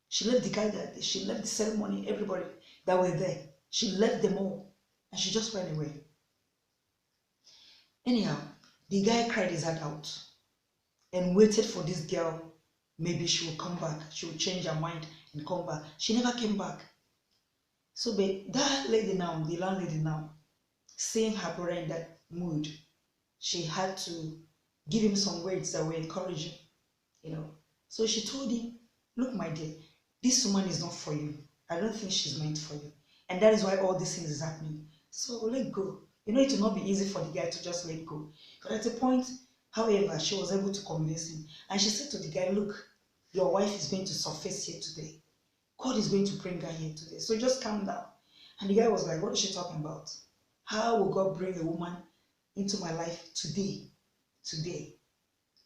She left the guy that day. She left the ceremony, everybody that were there. She left them all. And she just ran away. Anyhow, the guy cried his heart out and waited for this girl. Maybe she will come back. She will change her mind and come back. She never came back. So but that lady now, the landlady now, seeing her brother in that mood, she had to give him some words that were encouraging, you know. So she told him, look, my dear, this woman is not for you. I don't think she's meant for you. And that is why all these things is happening. So let go. You know, it will not be easy for the guy to just let go. But at a point, however, she was able to convince him. And she said to the guy, look, your wife is going to surface here today. God is going to bring her here today. So just calm down. And the guy was like, what is she talking about? How will God bring a woman into my life today? Today.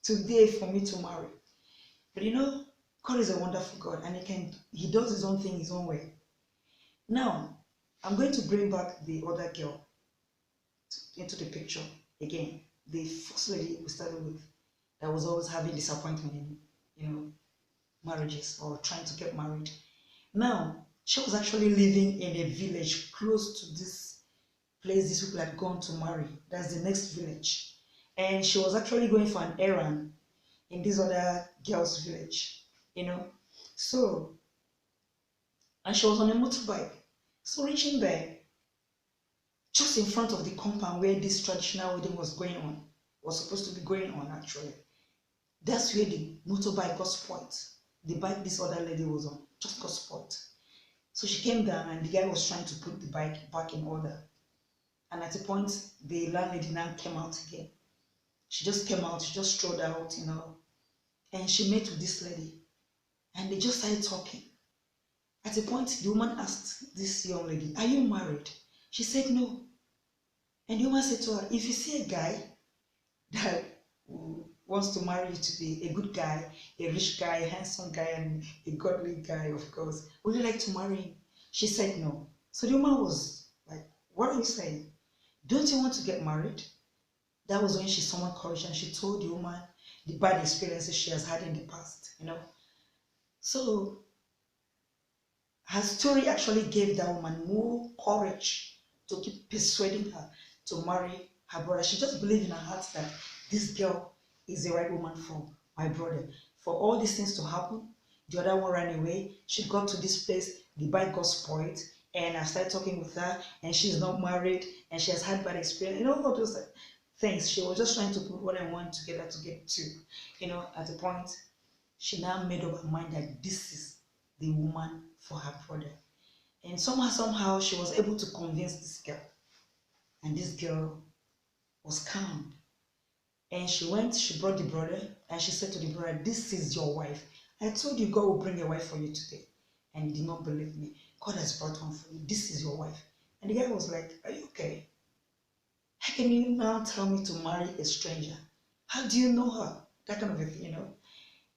Today for me to marry. But you know, God is a wonderful God, and he does his own thing his own way. Now, I'm going to bring back the other girl into the picture again. The first lady we started with that was always having disappointment in, marriages or trying to get married. Now, she was actually living in a village close to this place these people had gone to marry. That's the next village. And she was actually going for an errand in this other girl's village, So, and she was on a motorbike. So reaching there, just in front of the compound where this traditional wedding was supposed to be going on actually, that's where the motorbike got spoiled. The bike this other lady was on just got spoiled. So she came down and the guy was trying to put the bike back in order. And at a point, the landlady now came out again. She just came out, she just strolled out, and she met with this lady. And they just started talking. At a point, the woman asked this young lady, are you married? She said no. And the woman said to her, if you see a guy that wants to marry you today, a good guy, a rich guy, a handsome guy, and a godly guy, of course, would you like to marry him? She said no. So the woman was like, what are you saying? Don't you want to get married? That was when she summoned courage and she told the woman the bad experiences she has had in the past, So her story actually gave that woman more courage to keep persuading her to marry her brother. She just believed in her heart that this girl is the right woman for my brother. For all these things to happen, the other one ran away. She got to this place, the bike got spoiled, and I started talking with her, and she's not married, and she has had bad experience. All those things. She was just trying to put one and one together to get two. At a point, she now made up her mind that this is the woman for her brother. And somehow, she was able to convince this girl. And this girl was calm. And she brought the brother, and she said to the brother, this is your wife. I told you God will bring a wife for you today. And he did not believe me. God has brought one for you. This is your wife. And the guy was like, are you okay? How can you now tell me to marry a stranger? How do you know her? That kind of a thing,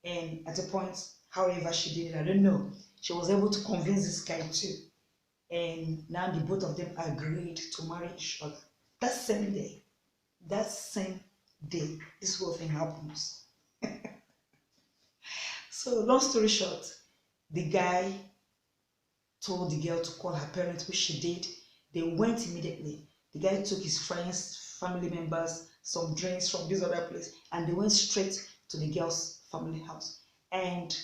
And at a point, however she did it, I don't know. She was able to convince this guy too. And now the both of them agreed to marry each other. That same day, this whole thing happens. So long story short, the guy told the girl to call her parents, which she did. They went immediately. The guy took his friends, family members, some drinks from this other place, and they went straight to the girl's family house. And,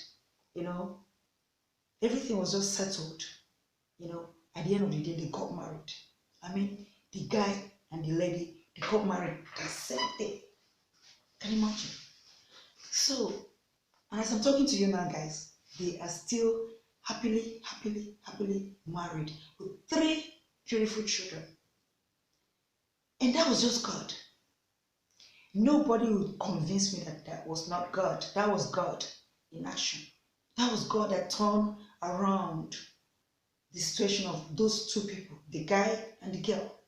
everything was just settled. At the end of the day, they got married. I mean, the guy and the lady, they got married that same day. Can you imagine? So, and as I'm talking to you now, guys, they are still happily married with 3 beautiful children. And that was just God. Nobody would convince me that that was not God. That was God in action. That was God that turned around the situation of those 2 people, the guy and the girl.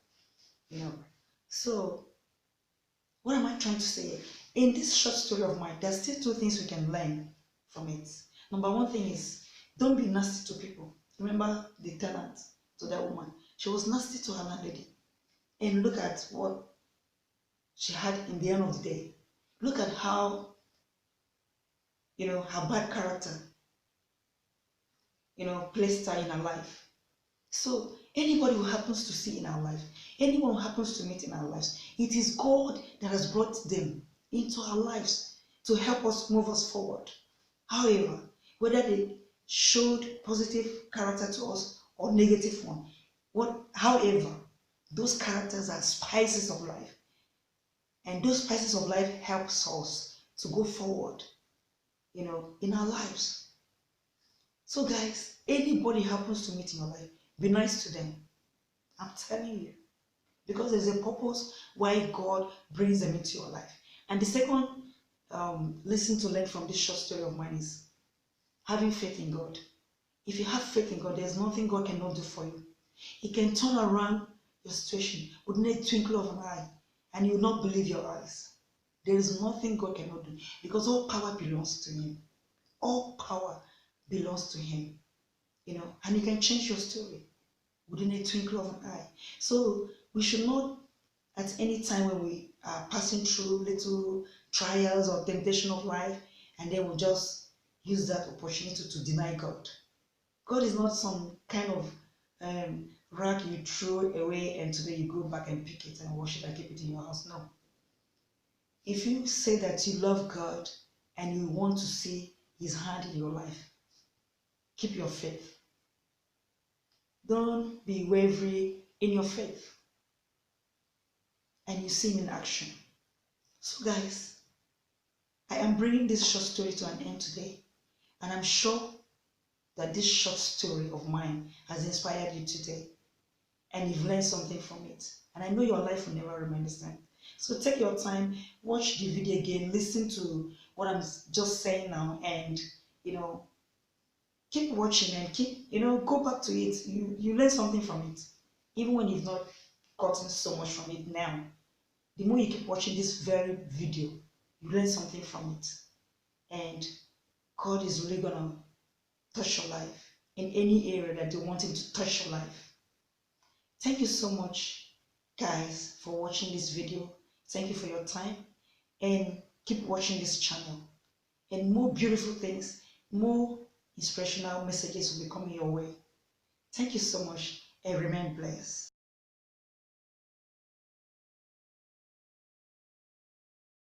So what am I trying to say? In this short story of mine, there's still 2 things we can learn from it. Number 1 thing is, don't be nasty to people. Remember the tenant to that woman. She was nasty to her landlady. And look at what she had in the end of the day. Look at how, her bad character placed her in our life. So anybody who happens to see in our life, anyone who happens to meet in our lives, it is God that has brought them into our lives to help us move us forward. However, whether they showed positive character to us or negative one, however, those characters are spices of life, and those spices of life helps us to go forward, in our lives. So guys, anybody happens to meet in your life, be nice to them. I'm telling you. Because there's a purpose why God brings them into your life. And the second lesson to learn from this short story of mine is having faith in God. If you have faith in God, there's nothing God cannot do for you. He can turn around your situation within a twinkle of an eye, and you will not believe your eyes. There is nothing God cannot do, because all power belongs to Him. All power belongs to Him, and He can change your story within a twinkle of an eye. So we should not, at any time when we are passing through little trials or temptation of life, and then we just use that opportunity to deny God. God is not some kind of rag you throw away and today you go back and pick it and wash it and keep it in your house. No. If you say that you love God and you want to see His hand in your life, keep your faith. Don't be wavering in your faith, and you see Him in action. So guys, I am bringing this short story to an end today, and I'm sure that this short story of mine has inspired you today, and you've learned something from it. And I know your life will never remain the same. So take your time, watch the video again, listen to what I'm just saying now, and keep watching and keep, go back to it. You learn something from it, even when you've not gotten so much from it now. The more you keep watching this very video, you learn something from it, and God is really gonna touch your life in any area that you want Him to touch your life. Thank you so much, guys, for watching this video. Thank you for your time, and keep watching this channel, and more beautiful things, more inspirational messages will be coming your way. Thank you so much, and remain blessed.